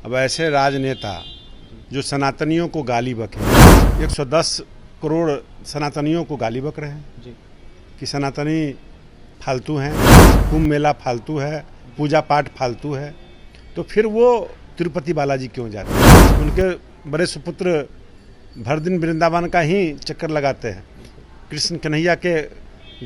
अब ऐसे राजनेता जो सनातनियों को गाली बके, 110 करोड़ सनातनियों को गाली बक रहे हैं कि सनातनी फालतू हैं, कुंभ मेला फालतू है, पूजा पाठ फालतू है, तो फिर वो तिरुपति बालाजी क्यों जाते हैं? उनके बड़े सुपुत्र भर दिन वृंदावन का ही चक्कर लगाते हैं, कृष्ण कन्हैया के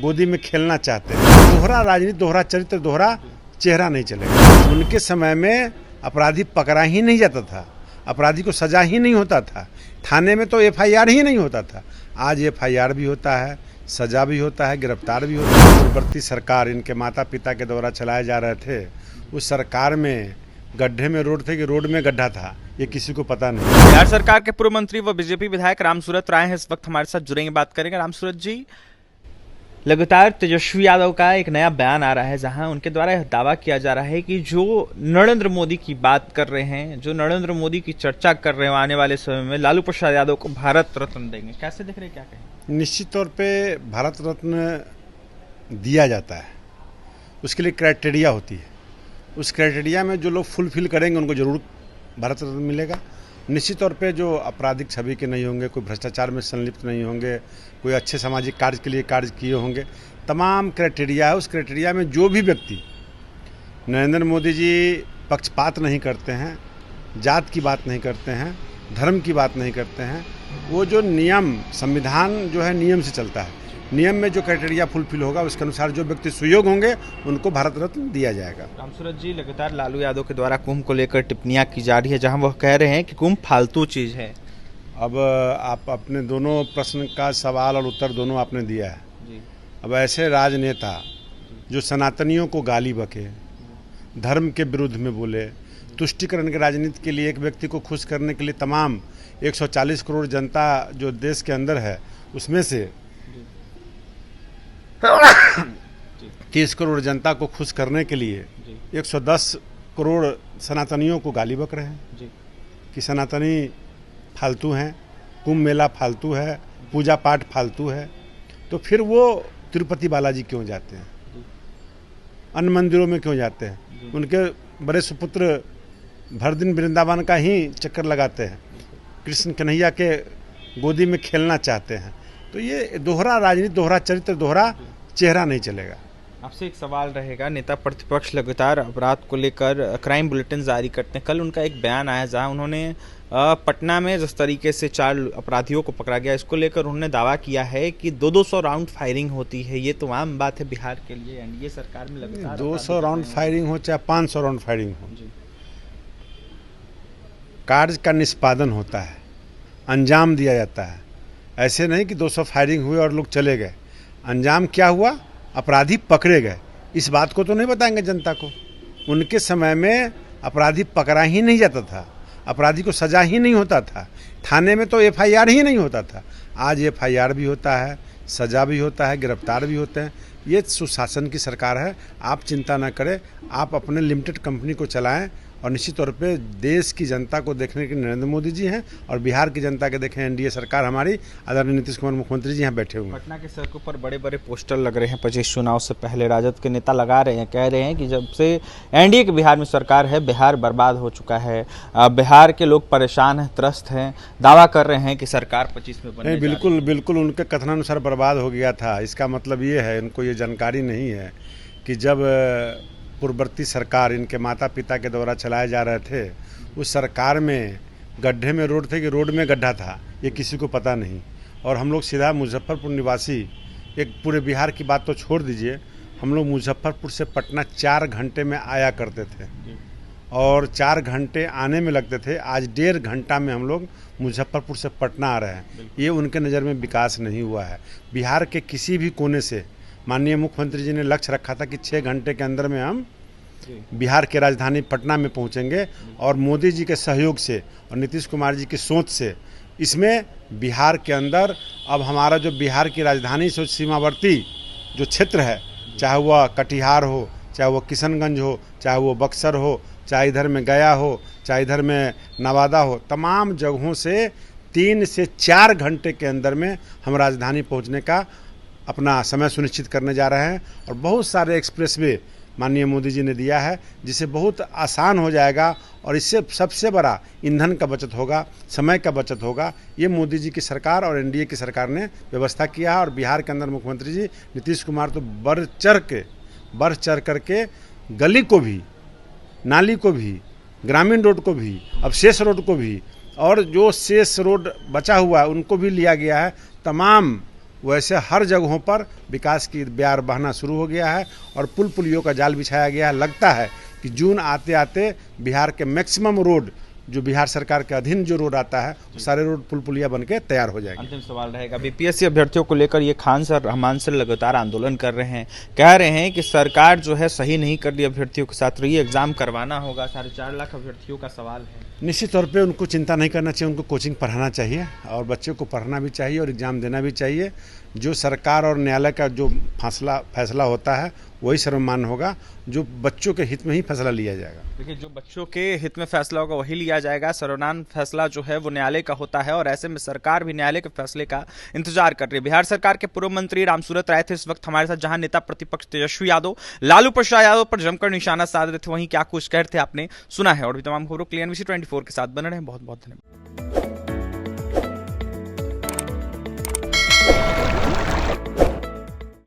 गोदी में खेलना चाहते हैं। दोहरा राजनीति, दोहरा चरित्र, दोहरा चेहरा नहीं चलेगा। उनके समय में अपराधी पकड़ा ही नहीं जाता था, अपराधी को सजा ही नहीं होता था, थाने में तो एफआईआर ही नहीं होता था। आज एफआईआर भी होता है, सजा भी होता है, गिरफ्तार भी होता है। पूर्ववर्ती सरकार, इनके माता पिता के द्वारा चलाए जा रहे थे, उस सरकार में गड्ढे में रोड थे कि रोड में गड्ढा था, ये किसी को पता नहीं। बिहार सरकार के पूर्व मंत्री व बीजेपी विधायक रामसूरत राय हैं इस वक्त हमारे साथ जुड़ेंगे, बात करेंगे। रामसूरत जी, लगातार तेजस्वी यादव का एक नया बयान आ रहा है जहां उनके द्वारा यह दावा किया जा रहा है कि जो नरेंद्र मोदी की बात कर रहे हैं, जो नरेंद्र मोदी की चर्चा कर रहे हैं, आने वाले समय में लालू प्रसाद यादव को भारत रत्न देंगे। कैसे देख रहे हैं, क्या कहें? निश्चित तौर पे भारत रत्न दिया जाता है, उसके लिए क्राइटेरिया होती है। उस क्राइटेरिया में जो लोग फुलफिल करेंगे उनको जरूर भारत रत्न मिलेगा। निश्चित तौर पे जो आपराधिक छवि के नहीं होंगे, कोई भ्रष्टाचार में संलिप्त नहीं होंगे, कोई अच्छे सामाजिक कार्य के लिए कार्य किए होंगे, तमाम क्राइटेरिया है। उस क्राइटेरिया में जो भी व्यक्ति, नरेंद्र मोदी जी पक्षपात नहीं करते हैं, जात की बात नहीं करते हैं, धर्म की बात नहीं करते हैं, वो जो नियम, संविधान जो है नियम से चलता है, नियम में जो क्राइटेरिया फुलफिल होगा उसके अनुसार जो व्यक्ति सुयोग्य होंगे उनको भारत रत्न दिया जाएगा। रामसूरत जी, लगातार लालू यादव के द्वारा कुंभ को लेकर टिप्पणियां की जा रही है जहां वह कह रहे हैं कि कुंभ फालतू चीज है। अब आप अपने दोनों प्रश्न का सवाल और उत्तर दोनों आपने दिया है जी। अब ऐसे राजनेता जो सनातनियों को गाली बके, धर्म के विरुद्ध में बोले, तुष्टिकरण की राजनीति के लिए, एक व्यक्ति को खुश करने के लिए तमाम 140 करोड़ जनता जो देश के अंदर है उसमें से 30 करोड़ जनता को खुश करने के लिए 110 करोड़ सनातनियों को गाली बक रहे हैं कि सनातनी फालतू हैं, कुंभ मेला फालतू है, पूजा पाठ फालतू है, तो फिर वो तिरुपति बालाजी क्यों जाते हैं, अन्य मंदिरों में क्यों जाते हैं? उनके बड़े सुपुत्र भर दिन वृंदावन का ही चक्कर लगाते हैं, कृष्ण कन्हैया के गोदी में खेलना चाहते हैं, तो ये दोहरा राजनीति, दोहरा चरित्र, दोहरा चेहरा नहीं चलेगा। आपसे एक सवाल रहेगा, नेता प्रतिपक्ष लगातार अपराध को लेकर क्राइम बुलेटिन जारी करते हैं। कल उनका एक बयान आया जहां उन्होंने पटना में जिस तरीके से 4 अपराधियों को पकड़ा गया, इसको लेकर उन्होंने दावा किया है कि 200 राउंड फायरिंग होती है। ये तो आम बात है बिहार के लिए, एनडीए सरकार में लगातार 200 राउंड फायरिंग हो चाहे 500 राउंड फायरिंग हो, कार्य का निष्पादन होता है, अंजाम दिया जाता है। ऐसे नहीं कि 200 फायरिंग हुए और लोग चले गए, अंजाम क्या हुआ, अपराधी पकड़े गए, इस बात को तो नहीं बताएंगे जनता को। उनके समय में अपराधी पकड़ा ही नहीं जाता था, अपराधी को सजा ही नहीं होता था, थाने में तो एफआईआर ही नहीं होता था। आज एफआईआर भी होता है, सजा भी होता है, गिरफ्तार भी होते हैं। ये सुशासन की सरकार है, आप चिंता ना करें, आप अपने लिमिटेड कंपनी को चलाएं और निश्चित तौर पे देश की जनता को देखने के नरेंद्र मोदी जी हैं और बिहार की जनता के देखें एनडीए सरकार हमारी, आदरणीय नीतीश कुमार मुख्यमंत्री जी यहाँ बैठे हुए हैं। पटना के सड़कों पर बड़े बड़े पोस्टर लग रहे हैं, 25 चुनाव से पहले राजद के नेता लगा रहे हैं, कह रहे हैं कि जब से एनडीए के बिहार में सरकार है, बिहार बर्बाद हो चुका है, बिहार के लोग परेशान हैं, त्रस्त हैं, दावा कर रहे हैं कि सरकार 25 में बने। बिल्कुल बिल्कुल, उनके कथनानुसार बर्बाद हो गया था। इसका मतलब ये है, इनको ये जानकारी नहीं है कि जब पूर्ववर्ती सरकार, इनके माता पिता के द्वारा चलाए जा रहे थे, उस सरकार में गड्ढे में रोड थे कि रोड में गड्ढा था, ये किसी को पता नहीं। और हम लोग सीधा मुजफ्फरपुर निवासी, एक पूरे बिहार की बात तो छोड़ दीजिए, हम लोग मुजफ्फरपुर से पटना 4 घंटे में आया करते थे और 4 घंटे आने में लगते थे। आज 1.5 घंटा में हम लोग मुजफ्फरपुर से पटना आ रहे हैं। ये उनके नज़र में विकास नहीं हुआ है। बिहार के किसी भी कोने से माननीय मुख्यमंत्री जी ने लक्ष्य रखा था कि 6 घंटे के अंदर में हम बिहार के राजधानी पटना में पहुंचेंगे और मोदी जी के सहयोग से और नीतीश कुमार जी की सोच से इसमें बिहार के अंदर अब हमारा जो बिहार की राजधानी से सीमावर्ती जो क्षेत्र है, चाहे वह कटिहार हो, चाहे वह किशनगंज हो, चाहे वो बक्सर हो, चाहे इधर में गया हो, चाहे इधर में नवादा हो, तमाम जगहों से 3 से 4 घंटे के अंदर में हम राजधानी पहुंचने का अपना समय सुनिश्चित करने जा रहे हैं। और बहुत सारे एक्सप्रेसवे माननीय मोदी जी ने दिया है, जिससे बहुत आसान हो जाएगा और इससे सबसे बड़ा ईंधन का बचत होगा, समय का बचत होगा। ये मोदी जी की सरकार और एनडीए की सरकार ने व्यवस्था किया है। और बिहार के अंदर मुख्यमंत्री जी नीतीश कुमार तो बढ़ चढ़ करके गली को भी, नाली को भी, ग्रामीण रोड को भी, अब शेष रोड को भी, और जो शेष रोड बचा हुआ है उनको भी लिया गया है। तमाम वैसे हर जगहों पर विकास की बयार बहना शुरू हो गया है और पुल पुलियों का जाल बिछाया गया है। लगता है कि जून आते आते बिहार के मैक्सिमम रोड, जो बिहार सरकार के अधीन जो रोड आता है, वो सारे रोड पुल पुलिया बन के तैयार हो जाएंगे। अंतिम सवाल रहेगा, बीपीएससी अभ्यर्थियों को लेकर ये खान सर, रहमान सर लगातार आंदोलन कर रहे हैं, कह रहे हैं कि सरकार जो है सही नहीं कर रही अभ्यर्थियों के साथ, री एग्जाम करवाना होगा। 4.5 लाख अभ्यर्थियों का सवाल है। निश्चित तौर पे उनको चिंता नहीं करना चाहिए, उनको कोचिंग पढ़ाना चाहिए और बच्चों को पढ़ना भी चाहिए और एग्ज़ाम देना भी चाहिए। जो सरकार और न्यायालय का जो फैसला होता है वही सर्वमान्य होगा, जो बच्चों के हित में ही फैसला लिया जाएगा। देखिए, जो बच्चों के हित में फैसला होगा वही लिया जाएगा। सर्वमान्य फैसला जो है वो न्यायालय का होता है और ऐसे में सरकार भी न्यायालय के फैसले का इंतजार कर रही है। बिहार सरकार के पूर्व मंत्री रामसूरत राय थे इस वक्त हमारे साथ, जहां नेता प्रतिपक्ष तेजस्वी यादव लालू प्रसाद यादव पर जमकर निशाना साध रहे थे, वहीं क्या कुछ कह रहे थे आपने सुना है। और भी तमाम खबरों के लिए NBC 24 के साथ बने रहें। बहुत बहुत धन्यवाद।